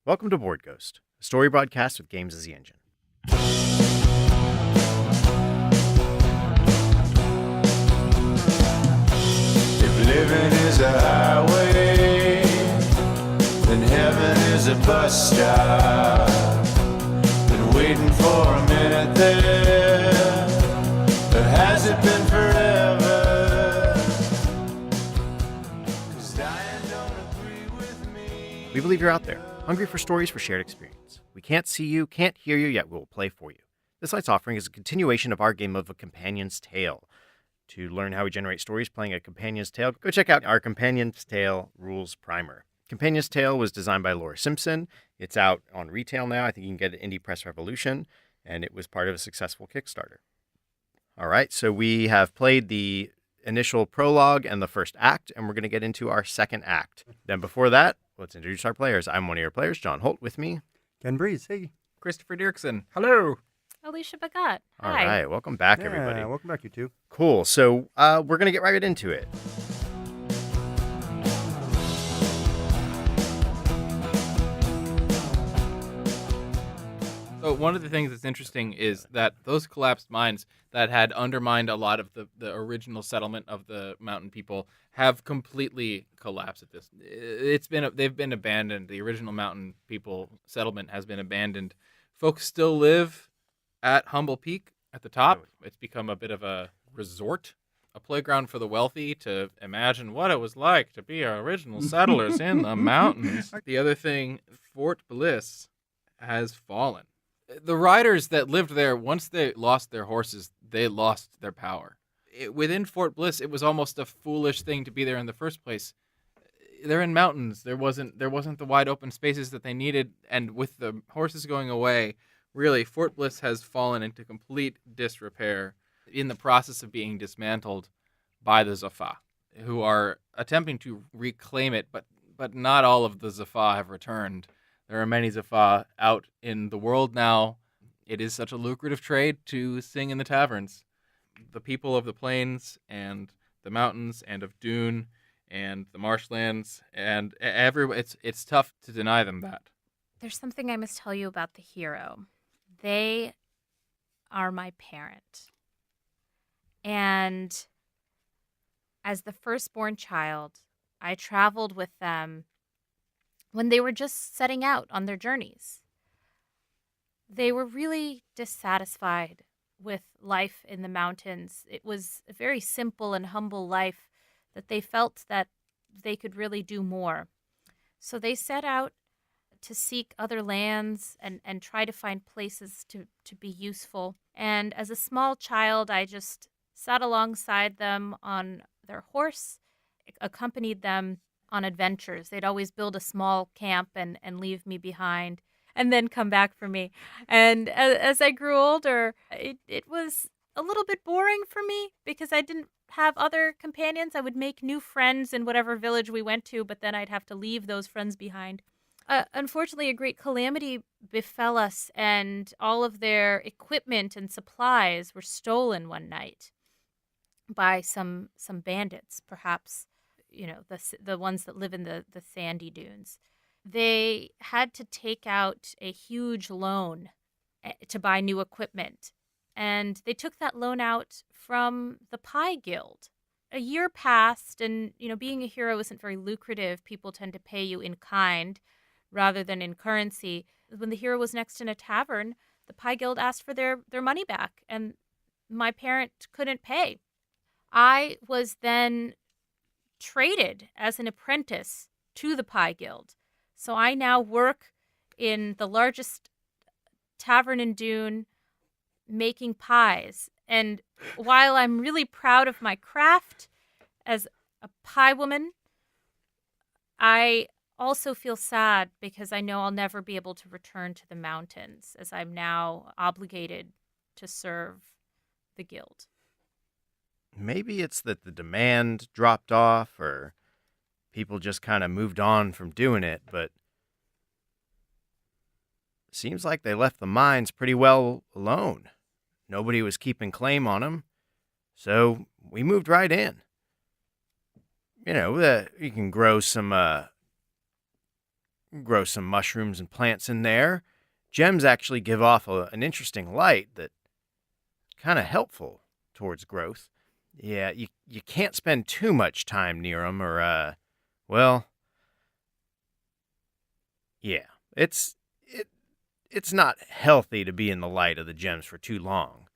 Welcome to Board Ghost, a story broadcast with games as the engine. If living is a highway, then heaven is a bus stop. Been waiting for a minute there, but has it been forever? 'Cause dying don't agree with me. We believe you're out there, hungry for stories for shared experience. We can't see you, can't hear you, yet we will play for you. This night's offering is a continuation of our game of A Companion's Tale. To learn how we generate stories playing A Companion's Tale, go check out our Companion's Tale Rules Primer. Companion's Tale was designed by Laura Simpson. It's out on retail now. I think you can get it at Indie Press Revolution, and it was part of a successful Kickstarter. All right, so we have played the initial prologue and the first act, and we're going to get into our second act. Then before that, let's introduce our players. I'm one of your players, John Holt, with me. Ken Breese, hey. Christopher Deirckson. Hello. Alisha Bhagat. All Hi. right, welcome back, everybody. Welcome back, you two. Cool. So we're going to get right into it. So one of the things that's interesting is that those collapsed mines that had undermined a lot of the original settlement of the mountain people have completely collapsed at this. They've been abandoned. The original mountain people settlement has been abandoned. Folks still live at Humble Peak at the top. It's become a bit of a resort, a playground for the wealthy to imagine what it was like to be our original settlers in the mountains. The other thing, Fort Bliss has fallen. The riders that lived there, once they lost their horses, they lost their power. Within Fort Bliss, it was almost a foolish thing to be there in the first place. They're in mountains. There wasn't the wide open spaces that they needed, and with the horses going away, really, Fort Bliss has fallen into complete disrepair in the process of being dismantled by the Zaffa, who are attempting to reclaim it, but not all of the Zaffa have returned. There are many Zaffa out in the world now. It is such a lucrative trade to sing in the taverns. The people of the plains and the mountains and of Dune and the marshlands and it's tough to deny them that. There's something I must tell you about the hero. They are my parent. And as the firstborn child, I traveled with them when they were just setting out on their journeys. They were really dissatisfied with life in the mountains. It was a very simple and humble life that they felt that they could really do more. So they set out to seek other lands and try to find places to be useful. And as a small child, I just sat alongside them on their horse, accompanied them on adventures. They'd always build a small camp and leave me behind and then come back for me. And as I grew older, it was a little bit boring for me because I didn't have other companions. I would make new friends in whatever village we went to, but then I'd have to leave those friends behind. Unfortunately, a great calamity befell us, and all of their equipment and supplies were stolen one night by some bandits, perhaps, the ones that live in the sandy dunes. They had to take out a huge loan to buy new equipment, and they took that loan out from the Pie Guild. A year passed, and being a hero isn't very lucrative. People tend to pay you in kind rather than in currency. When the hero was next in a tavern, the Pie Guild asked for their money back, and my parent couldn't pay. I was then traded as an apprentice to the Pie Guild. So I now work in the largest tavern in Dune making pies. And while I'm really proud of my craft as a pie woman, I also feel sad because I know I'll never be able to return to the mountains as I'm now obligated to serve the guild. Maybe it's that the demand dropped off or people just kind of moved on from doing it, but seems like they left the mines pretty well alone. Nobody was keeping claim on them, so we moved right in. You can grow some grow some mushrooms and plants in there. Gems actually give off an interesting light that kind of helpful towards growth. Yeah, you can't spend too much time near them or, well, yeah, it's not healthy to be in the light of the gems for too long.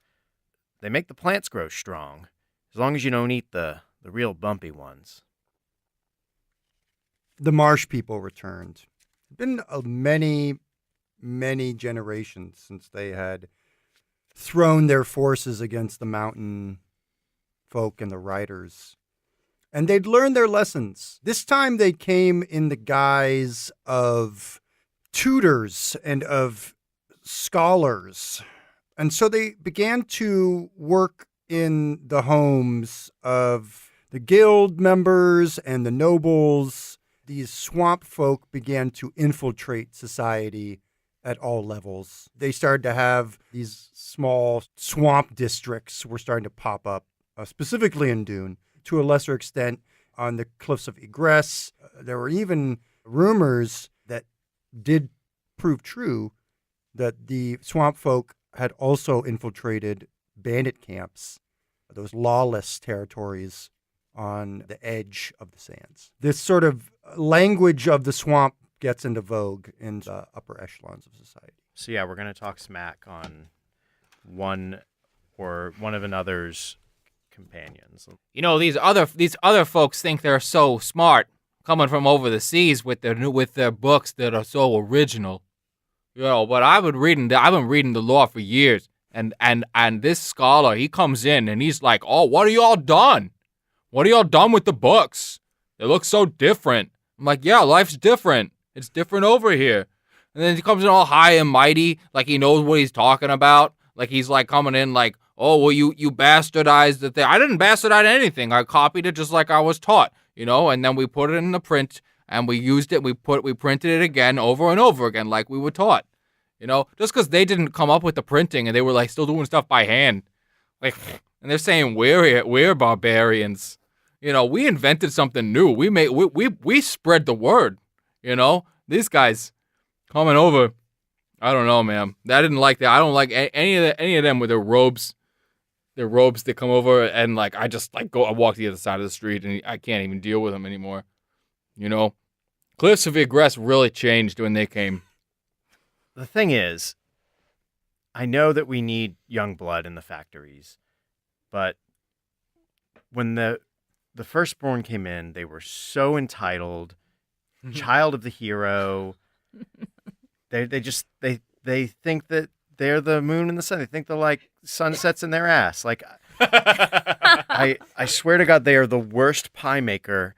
They make the plants grow strong, as long as you don't eat the real bumpy ones. The marsh people returned. It's been many, many generations since they had thrown their forces against the mountain folk and the riders. And they'd learned their lessons. This time they came in the guise of tutors and of scholars. And so they began to work in the homes of the guild members and the nobles. These swamp folk began to infiltrate society at all levels. They started to have these small swamp districts were starting to pop up, specifically in Dune, to a lesser extent on the cliffs of Egress. There were even rumors that did prove true that the swamp folk had also infiltrated bandit camps, those lawless territories on the edge of the sands. This sort of language of the swamp gets into vogue in the upper echelons of society. So yeah, we're going to talk smack on one of another's companions. You know, these other folks think they're so smart, coming from over the seas with their books that are so original. You know, but I've been reading the law for years, and this scholar, he comes in and he's like, "Oh, what are y'all done? What are y'all done with the books? They look so different." I'm like, "Yeah, life's different. It's different over here." And then he comes in all high and mighty, like he knows what he's talking about. Like he's like coming in like, "Oh, well, you bastardized the thing." I didn't bastardize anything. I copied it just like I was taught, you know. And then we put it in the print, and we used it. We printed it again over and over again, like we were taught, you know. Just because they didn't come up with the printing and they were like still doing stuff by hand, like, and they're saying we're barbarians, you know. We invented something new. We spread the word, you know. These guys coming over, I don't know, man. I didn't like that. I don't like any of them with their robes. Their robes that come over and like I just like I walk to the other side of the street and I can't even deal with them anymore. You know, Cliffs of Egress really changed when they came. The thing is, I know that we need young blood in the factories, but when the firstborn came in, they were so entitled, child of the hero. They think that they're the moon and the sun. They think they're like sunsets in their ass. Like, I swear to God, they are the worst pie maker.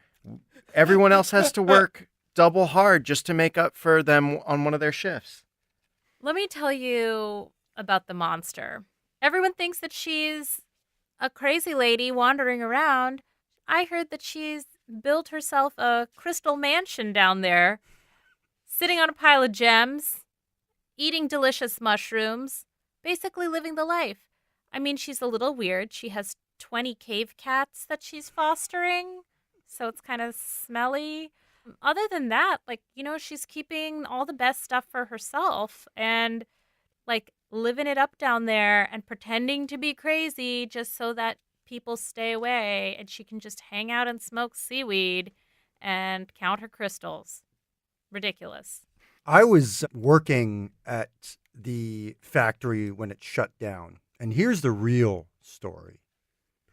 Everyone else has to work double hard just to make up for them on one of their shifts. Let me tell you about the monster. Everyone thinks that she's a crazy lady wandering around. I heard that she's built herself a crystal mansion down there, sitting on a pile of gems, eating delicious mushrooms, basically living the life. I mean, she's a little weird. She has 20 cave cats that she's fostering, so it's kind of smelly. Other than that, like, you know, she's keeping all the best stuff for herself and, like, living it up down there and pretending to be crazy just so that people stay away and she can just hang out and smoke seaweed and count her crystals. Ridiculous. I was working at the factory when it shut down. And here's the real story.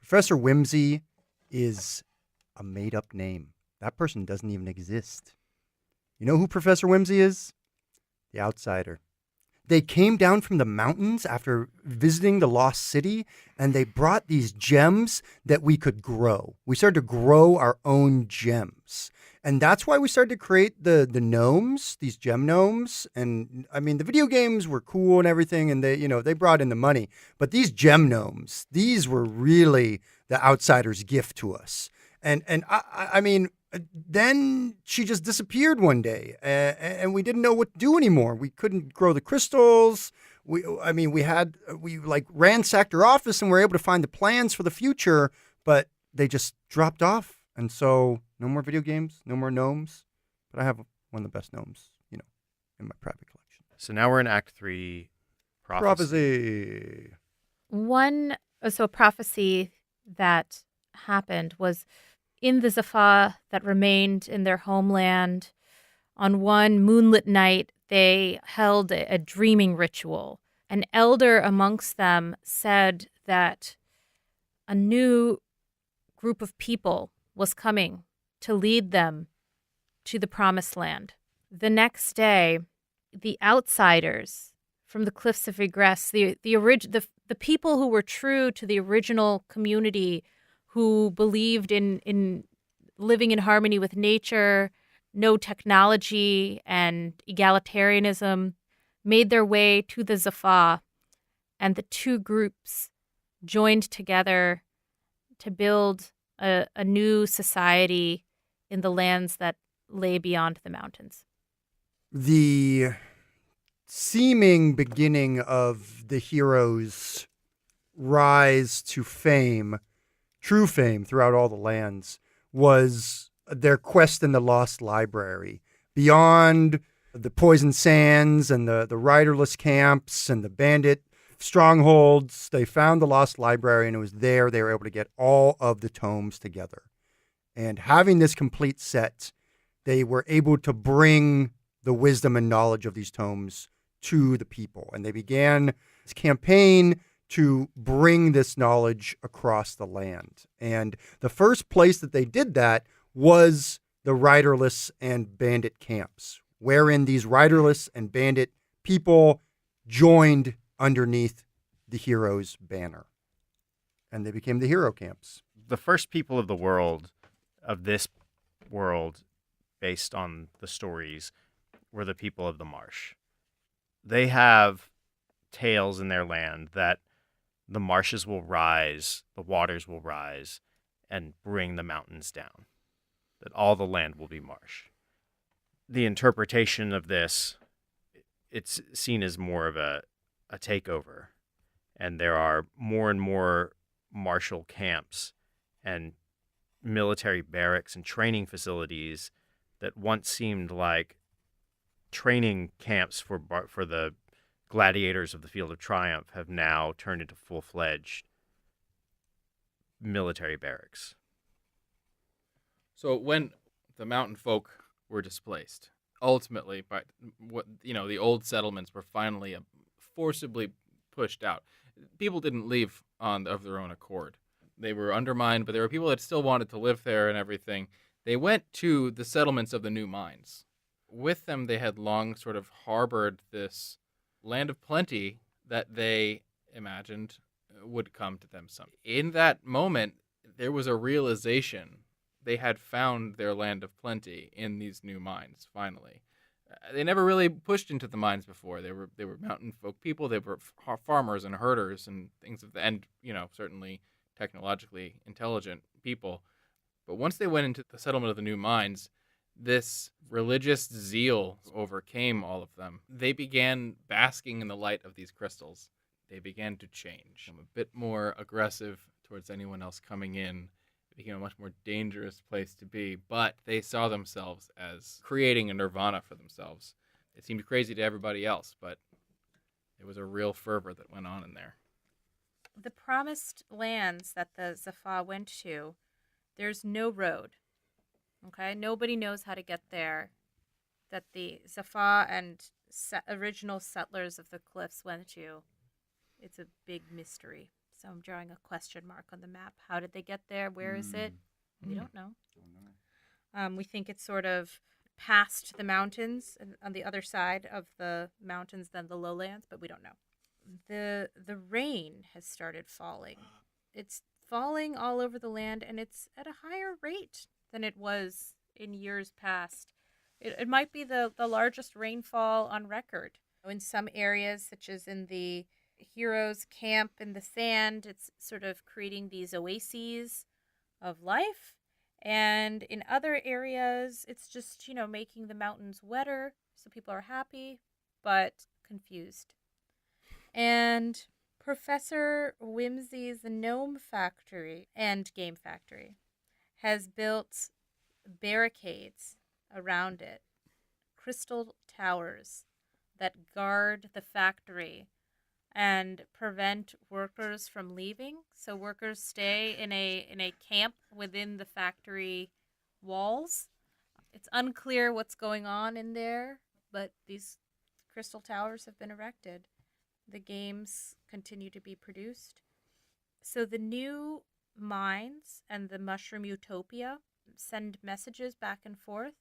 Professor Whimsy is a made-up name. That person doesn't even exist. You know who Professor Whimsy is? The outsider. They came down from the mountains after visiting the lost city, and they brought these gems that we could grow. We started to grow our own gems. And that's why we started to create the gnomes, these gem gnomes. And I mean, the video games were cool and everything, and they brought in the money. But these gem gnomes, these were really the outsider's gift to us. And I mean, then she just disappeared one day, and we didn't know what to do anymore. We couldn't grow the crystals. We ransacked her office and were able to find the plans for the future, but they just dropped off. And so no more video games, no more gnomes, but I have one of the best gnomes in my private collection. So now we're in Act 3, prophecy. Prophecy. A prophecy that happened was in the Zaffa that remained in their homeland. On one moonlit night, they held a dreaming ritual. An elder amongst them said that a new group of people was coming to lead them to the promised land. The next day, the outsiders from the Cliffs of Regress, the people who were true to the original community, who believed in living in harmony with nature, no technology, and egalitarianism, made their way to the Zaffa, and the two groups joined together to build a new society in the lands that lay beyond the mountains. The seeming beginning of the heroes' rise to fame, true fame throughout all the lands, was their quest in the Lost Library. Beyond the poison sands and the riderless camps and the bandit strongholds, they found the Lost Library, and it was there they were able to get all of the tomes together. And having this complete set, they were able to bring the wisdom and knowledge of these tomes to the people. And they began this campaign to bring this knowledge across the land. And the first place that they did that was the riderless and bandit camps, wherein these riderless and bandit people joined underneath the heroes' banner. And they became the hero camps. The first people of the world, of this world, based on the stories, were the people of the marsh. They have tales in their land that the marshes will rise, the waters will rise, and bring the mountains down, that all the land will be marsh. The interpretation of this, it's seen as more of a takeover, and there are more and more martial camps and military barracks and training facilities that once seemed like training camps for the gladiators of the Field of Triumph have now turned into full-fledged military barracks. So when the mountain folk were displaced, ultimately, by the old settlements were finally forcibly pushed out. People didn't leave of their own accord. They were undermined, but there were people that still wanted to live there and everything. They went to the settlements of the new mines. With them, they had long sort of harbored this land of plenty that they imagined would come to them someday. In that moment, there was a realization they had found their land of plenty in these new mines, finally. They never really pushed into the mines before. They were mountain folk people. They were farmers and herders and things of the, and certainly technologically intelligent people. But once they went into the settlement of the new mines, this religious zeal overcame all of them. They began basking in the light of these crystals. They began to change. A bit more aggressive towards anyone else coming in. It became a much more dangerous place to be, but they saw themselves as creating a nirvana for themselves. It seemed crazy to everybody else, but it was a real fervor that went on in there. The promised lands that the Zaffa went to, there's no road. Okay, nobody knows how to get there. That the Zaffa and original settlers of the cliffs went to, it's a big mystery. So I'm drawing a question mark on the map. How did they get there? Where is it? We don't know. We think it's sort of past the mountains and on the other side of the mountains than the lowlands, but we don't know. The rain has started falling. It's falling all over the land, and it's at a higher rate than it was in years past. It might be the largest rainfall on record. In some areas, such as in the heroes camp in the sand, it's sort of creating these oases of life. And in other areas, it's just, making the mountains wetter, so people are happy, but confused. And Professor Whimsy's Gnome Factory and Game Factory has built barricades around it, crystal towers that guard the factory and prevent workers from leaving. So workers stay in a camp within the factory walls. It's unclear what's going on in there, but these crystal towers have been erected. The games continue to be produced. So the new mines and the mushroom utopia send messages back and forth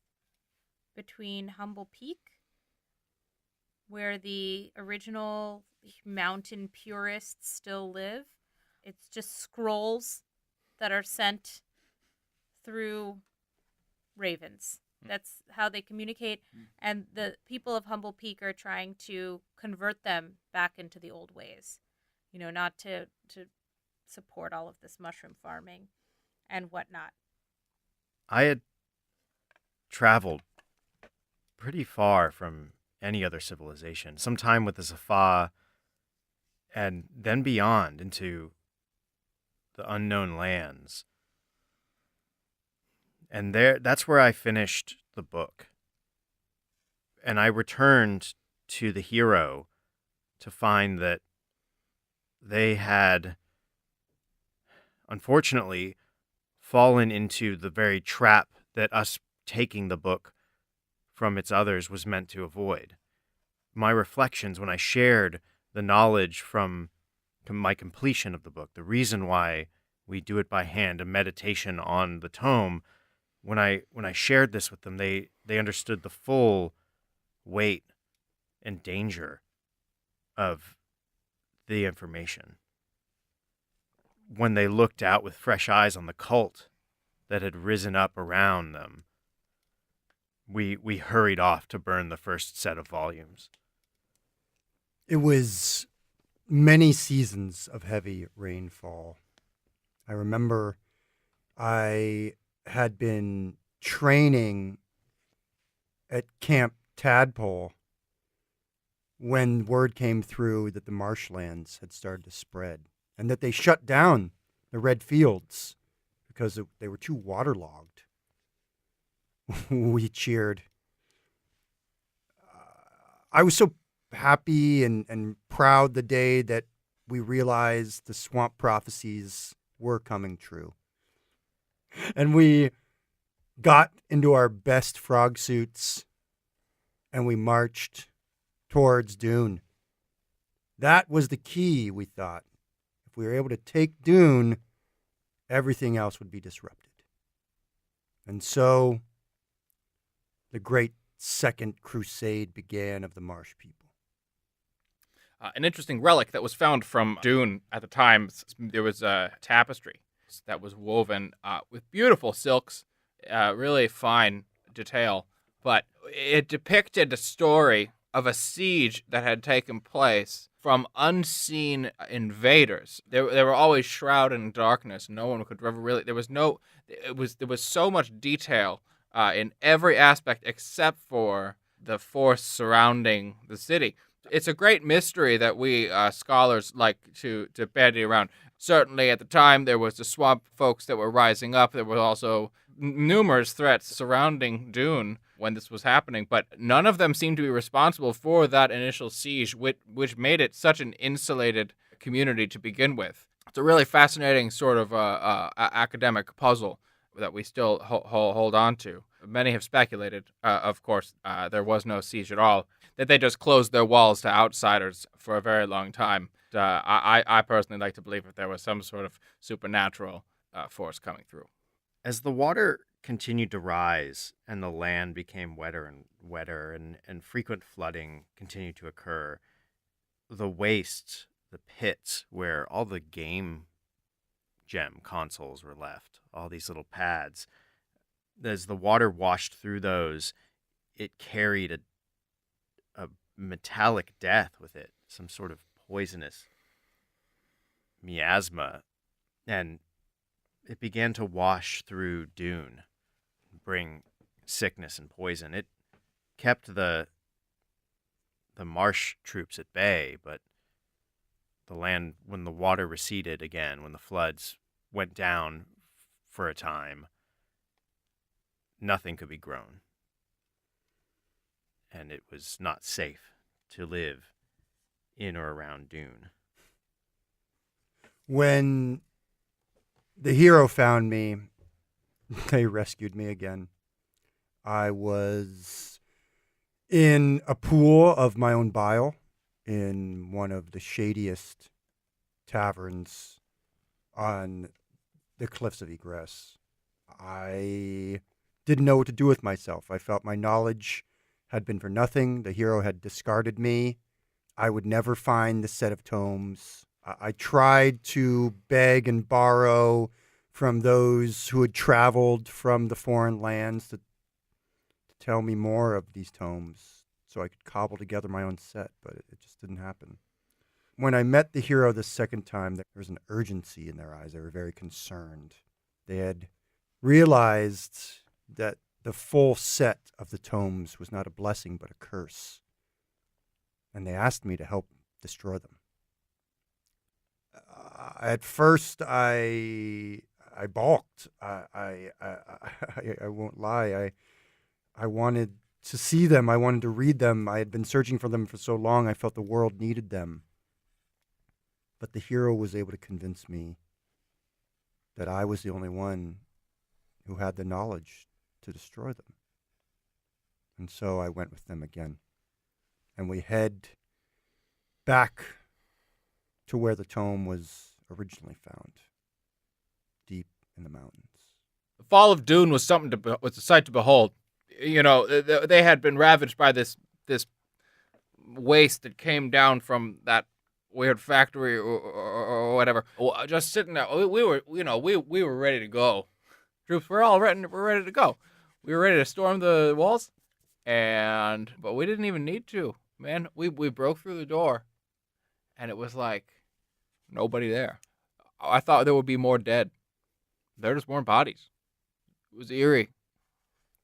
between Humble Peak, where the original mountain purists still live. It's just scrolls that are sent through ravens. That's how they communicate. And the people of Humble Peak are trying to convert them back into the old ways. Not to support all of this mushroom farming and whatnot. I had traveled pretty far from any other civilization, some time with the Safa, and then beyond into the unknown lands. And that's where I finished the book. And I returned to the hero to find that they had, unfortunately, fallen into the very trap that us taking the book from its others was meant to avoid. My reflections when I shared the knowledge from my completion of the book, the reason why we do it by hand, a meditation on the tome, when I shared this with them, they understood the full weight and danger of the information. When they looked out with fresh eyes on the cult that had risen up around them, we hurried off to burn the first set of volumes. It was many seasons of heavy rainfall. I remember I had been training at Camp Tadpole when word came through that the marshlands had started to spread and that they shut down the red fields because they were too waterlogged. We cheered. I was so happy and proud the day that we realized the swamp prophecies were coming true. And we got into our best frog suits and we marched towards Dune. That was the key, we thought. If we were able to take Dune, everything else would be disrupted. And so the great second crusade began of the Marsh people. An interesting relic that was found from Dune at the time, there was a tapestry that was woven with beautiful silks, really fine detail, but it depicted a story of a siege that had taken place from unseen invaders. They were always shrouded in darkness. No one could ever really. There was so much detail in every aspect except for the force surrounding the city. It's a great mystery that we scholars like to bandy around. Certainly at the time, there was the swamp folks that were rising up. There were also numerous threats surrounding Dune when this was happening, but none of them seemed to be responsible for that initial siege, which made it such an insulated community to begin with. It's a really fascinating sort of academic puzzle that we still hold on to. Many have speculated, of course, there was no siege at all, that they just closed their walls to outsiders for a very long time. I personally like to believe that there was some sort of supernatural force coming through. As the water continued to rise and the land became wetter and wetter and frequent flooding continued to occur, the waste, the pits where all the game gem consoles were left, all these little pads, as the water washed through those, it carried a metallic death with it, some sort of poisonous miasma, and it began to wash through Dune, bring sickness and poison. It kept the marsh troops at bay, but the land, when the water receded again, when the floods went down for a time, nothing could be grown. And it was not safe to live in or around Dune. When the hero found me, they rescued me again. I was in a pool of my own bile in one of the shadiest taverns on the cliffs of Egress. I didn't know what to do with myself. I felt my knowledge had been for nothing. The hero had discarded me. I would never find the set of tomes. I tried to beg and borrow from those who had traveled from the foreign lands to tell me more of these tomes so I could cobble together my own set, but it just didn't happen. When I met the hero the second time, there was an urgency in their eyes. They were very concerned. They had realized that the full set of the tomes was not a blessing but a curse, and they asked me to help destroy them. At first, I balked. I won't lie. I wanted to see them. I wanted to read them. I had been searching for them for so long. I felt the world needed them. But the hero was able to convince me that I was the only one who had the knowledge to destroy them. And so I went with them again. And we head back to where the tome was originally found, deep in the mountains. The fall of Dune was was a sight to behold. You know, they had been ravaged by this waste that came down from that weird factory or whatever. Just sitting there, we were ready to go. Troops were all ready. We're ready to go. We were ready to storm the walls, but we didn't even need to. Man, we broke through the door, and it was like nobody there. I thought there would be more dead. There just weren't bodies. It was eerie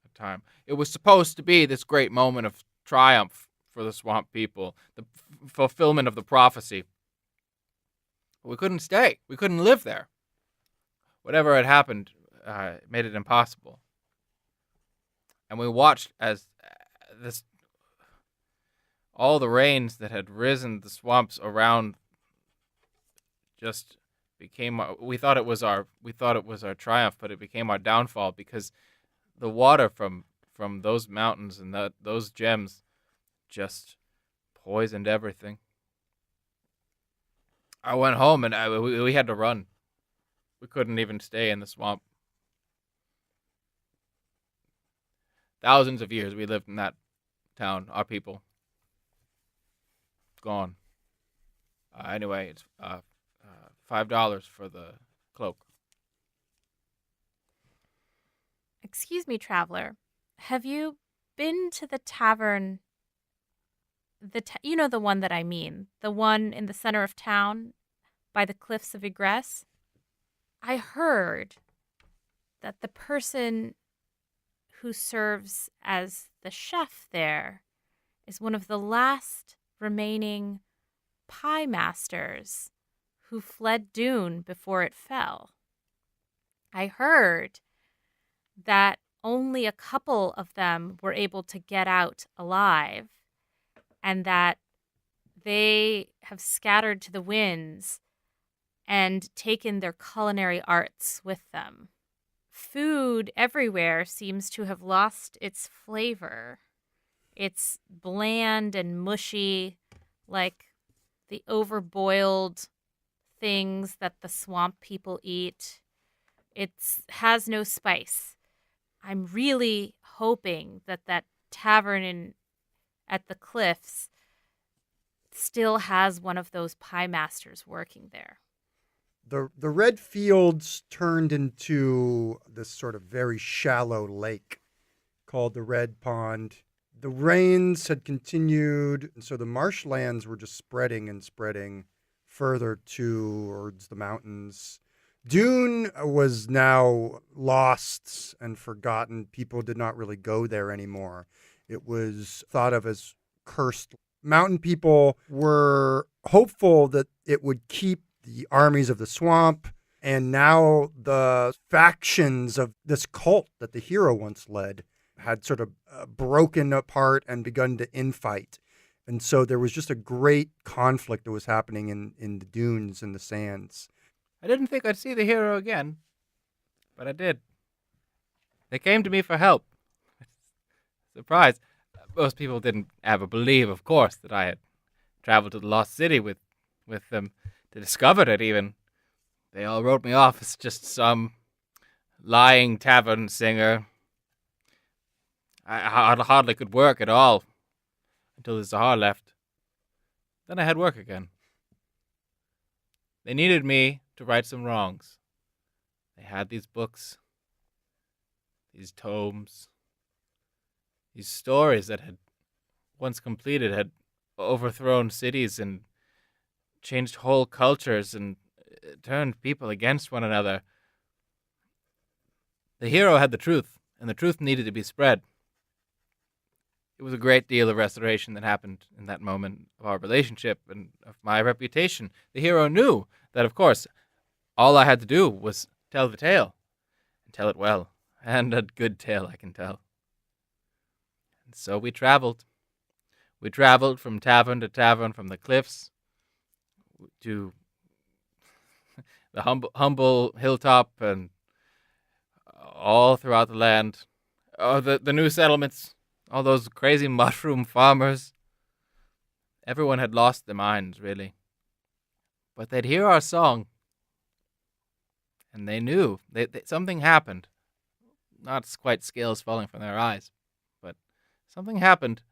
at the time. It was supposed to be this great moment of triumph for the swamp people, the fulfillment of the prophecy. But we couldn't stay. We couldn't live there. Whatever had happened made it impossible. And we watched as all the rains that had risen the swamps around just became we thought it was our triumph, but it became our downfall, because the water from those mountains and those gems just poisoned everything. I went home and we had to run. We couldn't even stay in the swamp. Thousands of years we lived in that town, our people. Gone. Anyway, it's $5 for the cloak. Excuse me, traveler. Have you been to the tavern? You know the one that I mean, the one in the center of town by the cliffs of Egress? I heard that the person who serves as the chef there is one of the last remaining pie masters who fled Dune before it fell. I heard that only a couple of them were able to get out alive, and that they have scattered to the winds and taken their culinary arts with them. Food everywhere seems to have lost its flavor. It's bland and mushy, like the overboiled things that the swamp people eat. It has no spice. I'm really hoping that tavern at the cliffs still has one of those pie masters working there. The red fields turned into this sort of very shallow lake called the Red Pond. The rains had continued, and so the marshlands were just spreading and spreading further towards the mountains. Dune was now lost and forgotten. People did not really go there anymore. It was thought of as cursed. Mountain people were hopeful that it would keep the armies of the swamp, and now the factions of this cult that the hero once led had sort of broken apart and begun to infight. And so there was just a great conflict that was happening in the dunes and the sands. I didn't think I'd see the hero again, but I did. They came to me for help. Surprise. Most people didn't ever believe, of course, that I had traveled to the Lost City with them, to discover it even. They all wrote me off as just some lying tavern singer. I hardly could work at all until the Zahar left. Then I had work again. They needed me to right some wrongs. They had these books, these tomes, these stories that had, once completed, had overthrown cities and changed whole cultures and turned people against one another. The hero had the truth, and the truth needed to be spread. It was a great deal of restoration that happened in that moment of our relationship and of my reputation. The hero knew that, of course, all I had to do was tell the tale, and tell it well, and a good tale, I can tell. And so we traveled. We traveled from tavern to tavern, from the cliffs to the humble hilltop, and all throughout the land. Oh, the new settlements, all those crazy mushroom farmers. Everyone had lost their minds, really. But they'd hear our song, and they knew. Something happened. Not quite scales falling from their eyes, but something happened.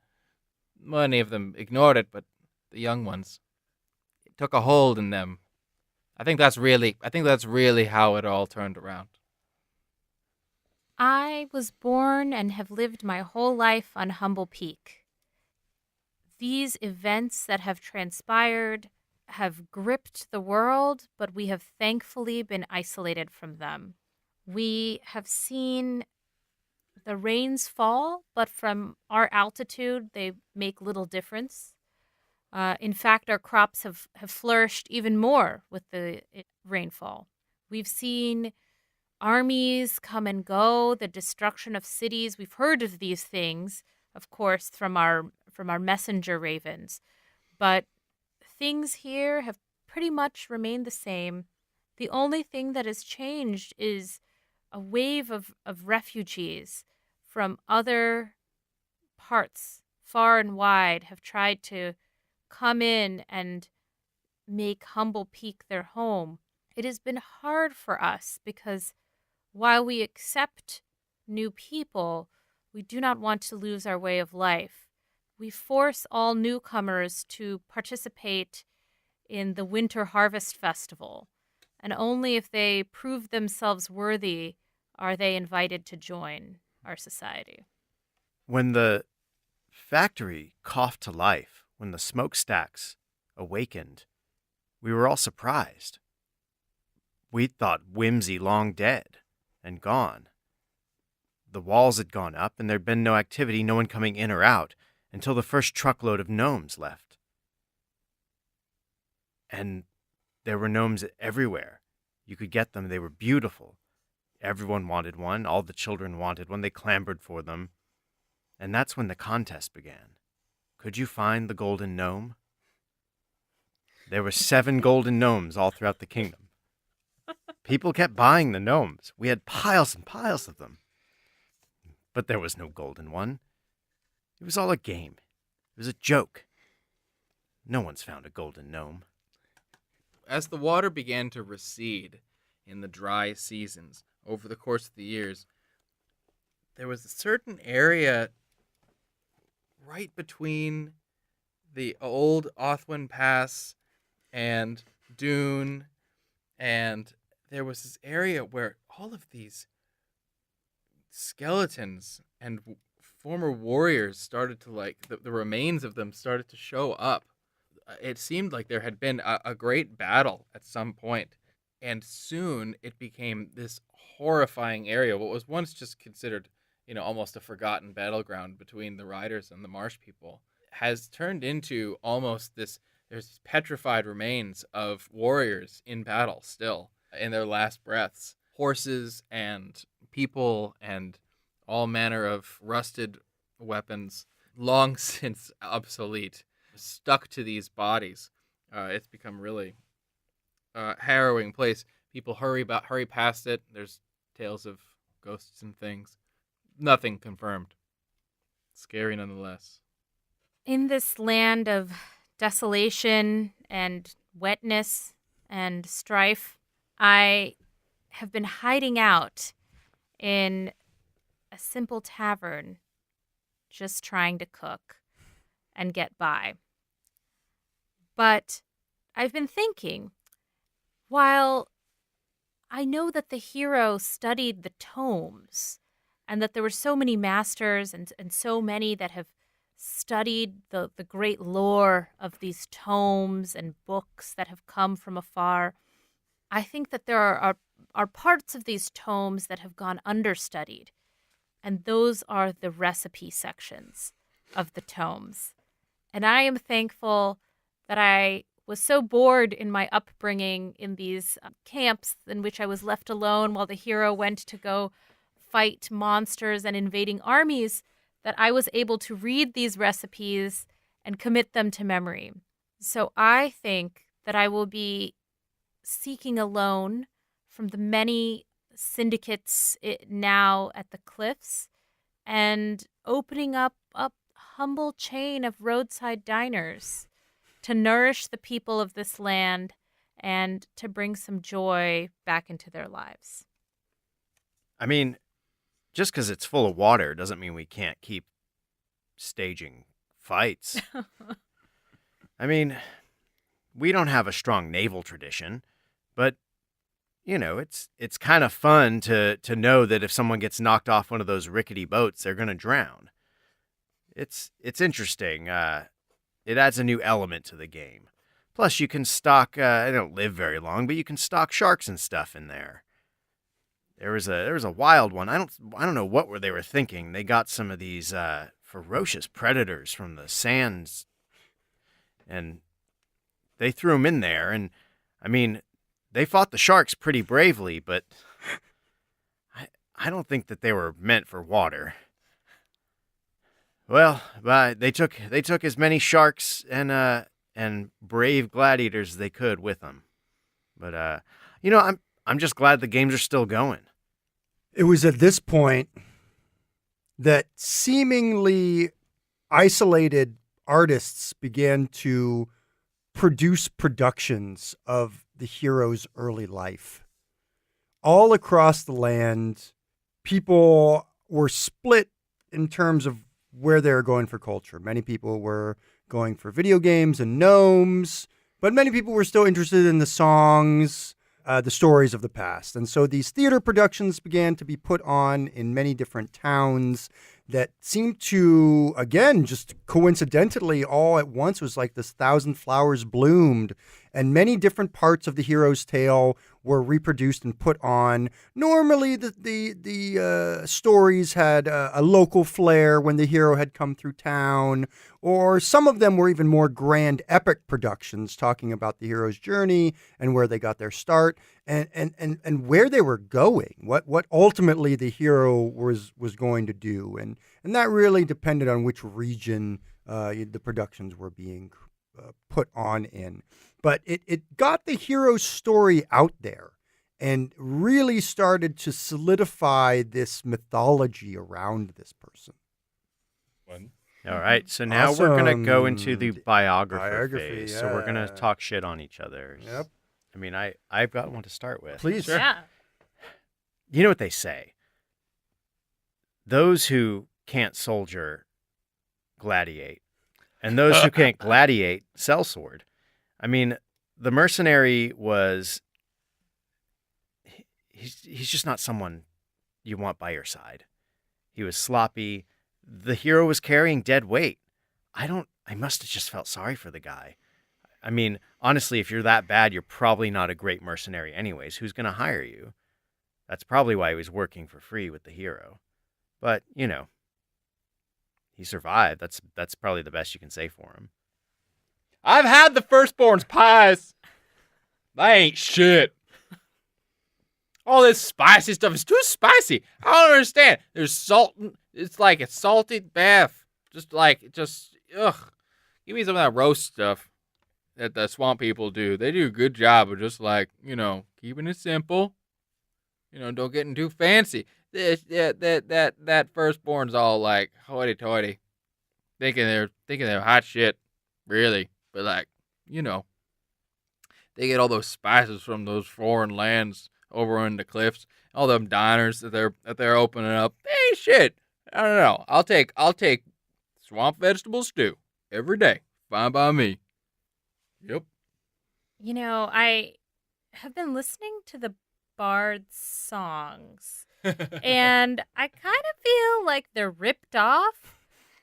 Many of them ignored it, but the young ones, it took a hold in them. I think that's really how it all turned around. I was born and have lived my whole life on Humble Peak. These events that have transpired have gripped the world, but we have thankfully been isolated from them. We have seen the rains fall, but from our altitude, they make little difference. In fact, our crops have flourished even more with the rainfall. We've seen armies come and go, the destruction of cities. We've heard of these things, of course, from our messenger ravens. But things here have pretty much remained the same. The only thing that has changed is a wave of refugees from other parts, far and wide, have tried to come in and make Humble Peak their home. It has been hard for us because while we accept new people, we do not want to lose our way of life. We force all newcomers to participate in the Winter Harvest Festival, and only if they prove themselves worthy are they invited to join our society. When the factory coughed to life, when the smokestacks awakened, we were all surprised. We thought Whimsy long dead and gone. The walls had gone up, and there'd been no activity, no one coming in or out, until the first truckload of gnomes left. And there were gnomes everywhere. You could get them. They were beautiful. Everyone wanted one. All the children wanted one. They clamored for them. And that's when the contest began. Could you find the golden gnome? There were 7 golden gnomes all throughout the kingdom. People kept buying the gnomes. We had piles and piles of them. But there was no golden one. It was all a game. It was a joke. No one's found a golden gnome. As the water began to recede in the dry seasons over the course of the years, there was a certain area right between the old Othwin Pass and Dune, and there was this area where all of these skeletons and former warriors started to, the remains of them started to show up. It seemed like there had been a great battle at some point, and soon it became this horrifying area. What was once just considered, almost a forgotten battleground between the riders and the marsh people has turned into almost this. There's petrified remains of warriors in battle still in their last breaths. Horses and people and all manner of rusted weapons long since obsolete. stuck to these bodies. It's become really harrowing place. People hurry past it. There's tales of ghosts and things. Nothing confirmed. Scary nonetheless. In this land of desolation and wetness and strife, I have been hiding out in a simple tavern, just trying to cook and get by. But I've been thinking, while I know that the hero studied the tomes and that there were so many masters and so many that have studied the great lore of these tomes and books that have come from afar, I think that there are parts of these tomes that have gone understudied, and those are the recipe sections of the tomes. And I am thankful that I was so bored in my upbringing in these camps in which I was left alone while the hero went to go fight monsters and invading armies, that I was able to read these recipes and commit them to memory. So I think that I will be seeking a loan from the many syndicates now at the cliffs and opening up a humble chain of roadside diners to nourish the people of this land and to bring some joy back into their lives. I mean, just because it's full of water doesn't mean we can't keep staging fights. I mean, we don't have a strong naval tradition, but, you know, it's kind of fun to know that if someone gets knocked off one of those rickety boats, they're going to drown. It's interesting. It adds a new element to the game. Plus, you can stock, I don't live very long, but you can stock sharks and stuff in there. There was a wild one. I don't know what they were thinking. They got some of these ferocious predators from the sands, and they threw them in there. And I mean, they fought the sharks pretty bravely, but I don't think that they were meant for water. Well, they took as many sharks and brave gladiators as they could with them. But you know, I'm just glad the games are still going. It was at this point that seemingly isolated artists began to produce productions of the hero's early life. All across the land, people were split in terms of where they were going for culture. Many people were going for video games and gnomes, but many people were still interested in the songs, the stories of the past. And so these theater productions began to be put on in many different towns that seemed to, again, just coincidentally, all at once was like this thousand flowers bloomed, and many different parts of the hero's tale were reproduced and put on. Normally, the stories had a local flair when the hero had come through town, or some of them were even more grand epic productions talking about the hero's journey and where they got their start and where they were going, what ultimately the hero was going to do. And that really depended on which region the productions were being put on in. But it got the hero's story out there and really started to solidify this mythology around this person. All right, so now we're going to go into the biography phase. So we're going to talk shit on each other. Yep. I mean, I've got one to start with. Please. Sure. Yeah. You know what they say? Those who can't soldier gladiate, and those who can't gladiate sell sword. I mean, the mercenary was... He's just not someone you want by your side. He was sloppy. The hero was carrying dead weight. I must have just felt sorry for the guy. I mean, honestly, if you're that bad, you're probably not a great mercenary anyways. Who's going to hire you? That's probably why he was working for free with the hero. But, you know, he survived. That's probably the best you can say for him. I've had the firstborn's pies. They ain't shit. All this spicy stuff is too spicy. I don't understand. There's salt. It's like a salted bath. Ugh. Give me some of that roast stuff that the swamp people do. They do a good job of just like, keeping it simple. Don't getting too fancy. That firstborn's all like hoity-toity, thinking they're hot shit, really. But like, they get all those spices from those foreign lands over in the cliffs. All them diners that they're opening up. Hey, shit. I don't know. I'll take swamp vegetable stew every day. Fine by me. Yep. I have been listening to the Bard's songs, and I kind of feel like they're ripped off.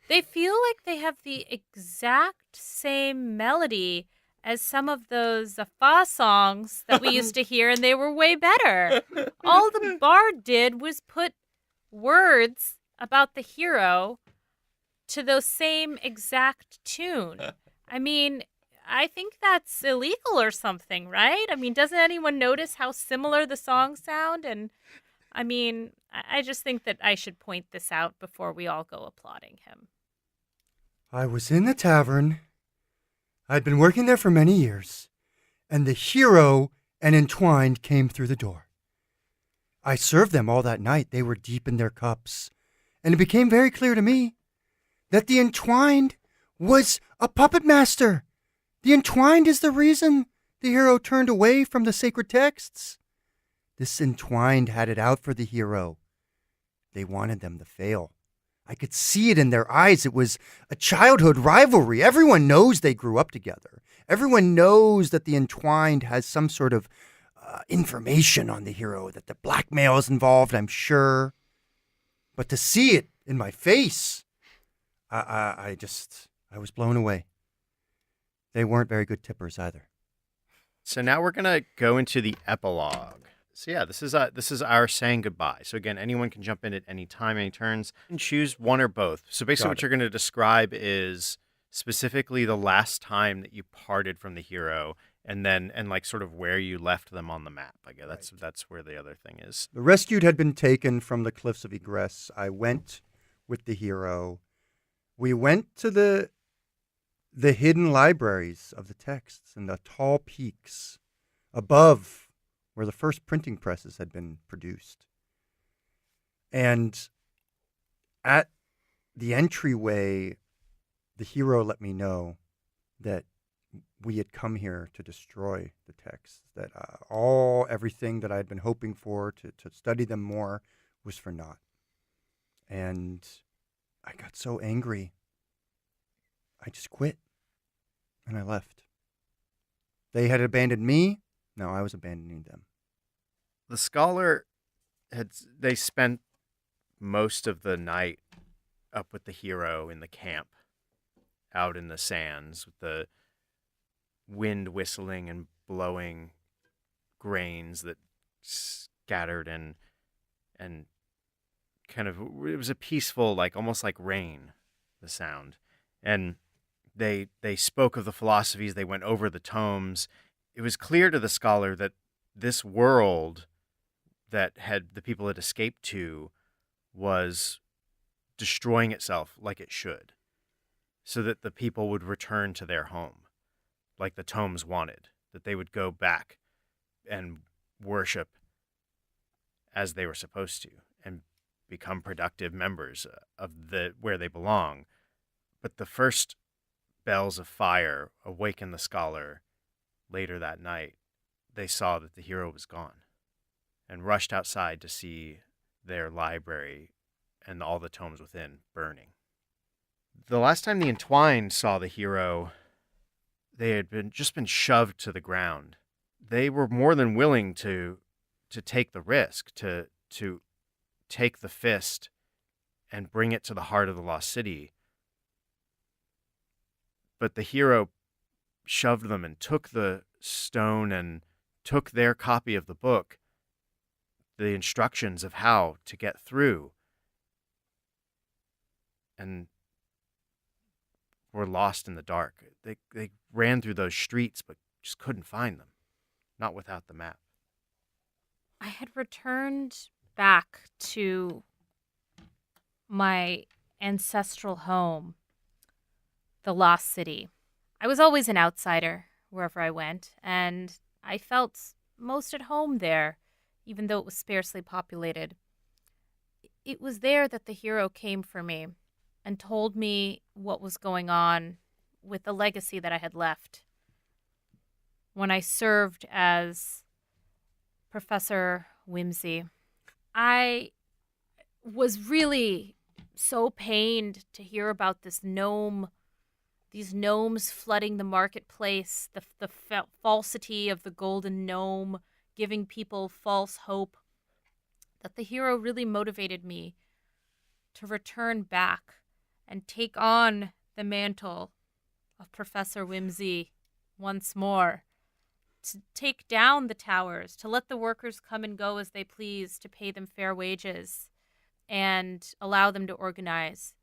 They feel like they have the exact same melody as some of those Zafa songs that we used to hear, and they were way better. All the Bard did was put words about the hero to those same exact tune. I mean, I think that's illegal or something, right? I mean, doesn't anyone notice how similar the songs sound? And I mean, I just think that I should point this out before we all go applauding him. I was in the tavern. I'd been working there for many years, and the hero and Entwined came through the door. I served them all that night. They were deep in their cups, and it became very clear to me that the Entwined was a puppet master. The Entwined is the reason the hero turned away from the sacred texts. This Entwined had it out for the hero. They wanted them to fail. I could see it in their eyes. It was a childhood rivalry. Everyone knows they grew up together. Everyone knows that the Entwined has some sort of information on the hero, that the blackmail is involved, I'm sure. But to see it in my face, I was blown away. They weren't very good tippers either. So now we're gonna go into the epilogue. So yeah, this is our saying goodbye. So again, anyone can jump in at any time, any turns, and choose one or both. So basically, what you're going to describe is specifically the last time that you parted from the hero, and like sort of where you left them on the map. I guess that's where the other thing is. The rescued had been taken from the cliffs of Egress. I went with the hero. We went to the hidden libraries of the texts and the tall peaks above where the first printing presses had been produced. And at the entryway, the hero let me know that we had come here to destroy the texts, that everything that I had been hoping for to study them more was for naught. And I got so angry, I just quit, and I left. They had abandoned me. No, I was abandoning them. The scholar they spent most of the night up with the hero in the camp, out in the sands, with the wind whistling and blowing grains that scattered and kind of, it was a peaceful, like almost like rain, the sound. And they spoke of the philosophies, they went over the tomes. It was clear to the scholar that this world that the people had escaped to was destroying itself like it should, so that the people would return to their home, like the tomes wanted, that they would go back and worship as they were supposed to and become productive members of where they belong. But the first bells of fire awakened the scholar. Later that night, they saw that the hero was gone and rushed outside to see their library and all the tomes within burning. The last time the Entwined saw the hero, they had been shoved to the ground. They were more than willing to take the risk, to take the fist and bring it to the heart of the lost city. But the hero shoved them and took the stone and took their copy of the book, the instructions of how to get through, and were lost in the dark. They ran through those streets but just couldn't find them, not without the map. I had returned back to my ancestral home the lost city. I was always an outsider wherever I went, and I felt most at home there, even though it was sparsely populated. It was there that the hero came for me and told me what was going on with the legacy that I had left. When I served as Professor Whimsy, I was really so pained to hear about these gnomes flooding the marketplace, the falsity of the golden gnome, giving people false hope, that the hero really motivated me to return back and take on the mantle of Professor Whimsy once more, to take down the towers, to let the workers come and go as they please, to pay them fair wages and allow them to organize.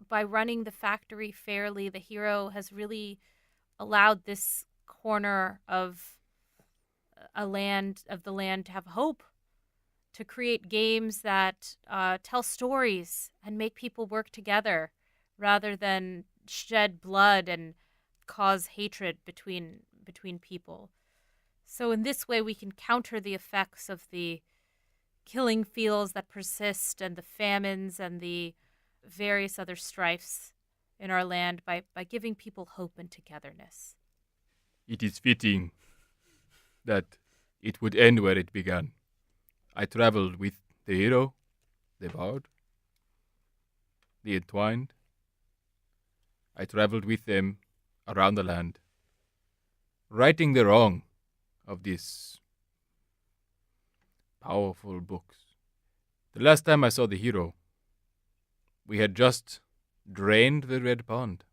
By running the factory fairly, the hero has really allowed this corner of the land to have hope, to create games that tell stories and make people work together rather than shed blood and cause hatred between people. So in this way, we can counter the effects of the killing fields that persist and the famines and the various other strifes in our land by giving people hope and togetherness. It is fitting that it would end where it began. I traveled with the hero, the bard, the Entwined. I traveled with them around the land, righting the wrong of these powerful books. The last time I saw the hero, we had just drained the Red Pond.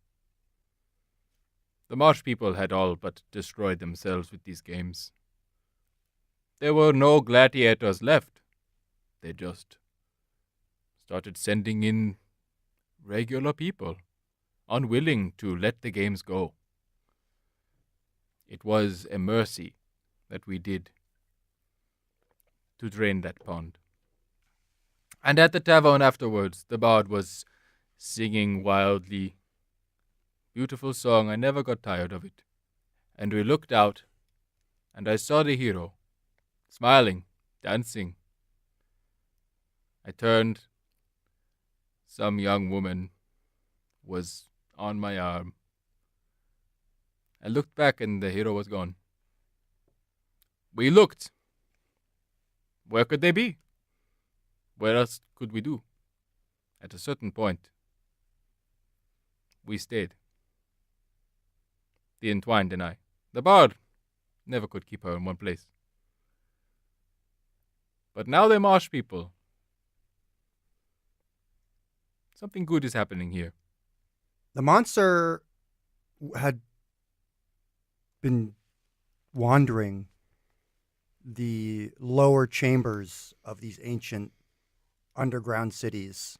The marsh people had all but destroyed themselves with these games. There were no gladiators left. They just started sending in regular people, unwilling to let the games go. It was a mercy that we did to drain that pond. And at the tavern afterwards, the bard was singing wildly. Beautiful song, I never got tired of it. And we looked out, and I saw the hero, smiling, dancing. I turned. Some young woman was on my arm. I looked back, and the hero was gone. We looked. Where could they be? Where else could we do? At a certain point, we stayed. The Entwined and I. The bard never could keep her in one place. But now they're marsh people. Something good is happening here. The monster had been wandering the lower chambers of these ancient underground cities.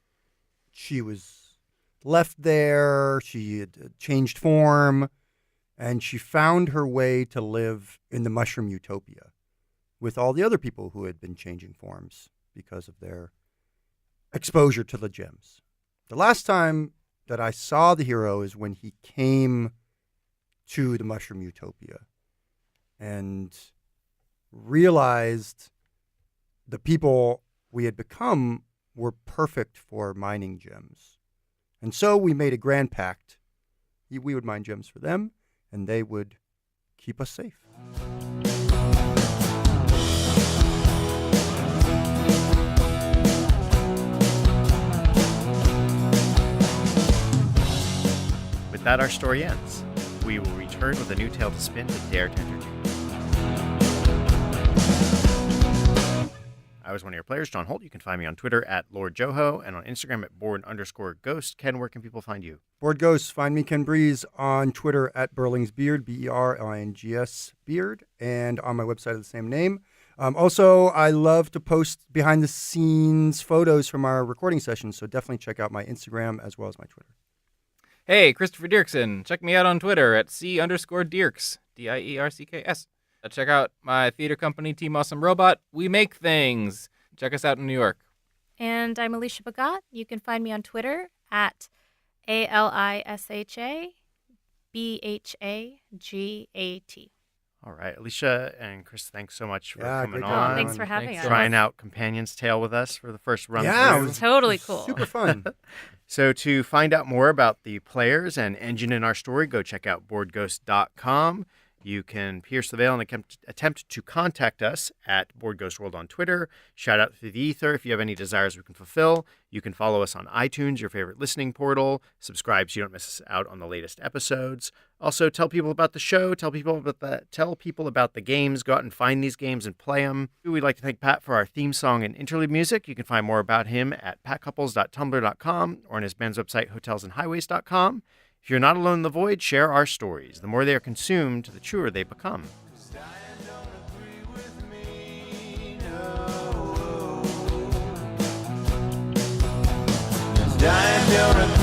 She was left there, she had changed form, and she found her way to live in the mushroom utopia with all the other people who had been changing forms because of their exposure to the gems. The last time that I saw the hero is when he came to the mushroom utopia and realized the people we had become were perfect for mining gems. And so we made a grand pact. We would mine gems for them, and they would keep us safe. With that, our story ends. We will return with a new tale to spin to dare to entertain. I was one of your players, John Holt. You can find me on Twitter at Lord Joho and on Instagram at board_ghost. Ken, where can people find you? Board Ghosts, find me, Ken Breese, on Twitter at Berlingsbeard, Berlings Beard, and on my website of the same name. Also, I love to post behind-the-scenes photos from our recording sessions, so definitely check out my Instagram as well as my Twitter. Hey, Christopher Deirckson. Check me out on Twitter at C_Deircks, Deircks. Check out my theater company, Team Awesome Robot. We make things. Check us out in New York. And I'm Alisha Bhagat. You can find me on Twitter at ALISHA. BHAGAT. All right, Alisha and Chris, thanks so much for Yeah, coming great on. Thanks for having Thanks us. so Trying out Companion's Tale with us for the first run Yeah, through. it was Totally it was cool. Super fun. So to find out more about the players and engine in our story, go check out boardghost.com. You can pierce the veil and attempt to contact us at Board Ghost World on Twitter. Shout out through the ether if you have any desires we can fulfill. You can follow us on iTunes, your favorite listening portal. Subscribe so you don't miss out on the latest episodes. Also, tell people about the show. Tell people about the games. Go out and find these games and play them. We'd like to thank Pat for our theme song and interlude music. You can find more about him at patcouples.tumblr.com or on his band's website, hotelsandhighways.com. If you're not alone in the void, share our stories. The more they are consumed, the truer they become. Dying don't agree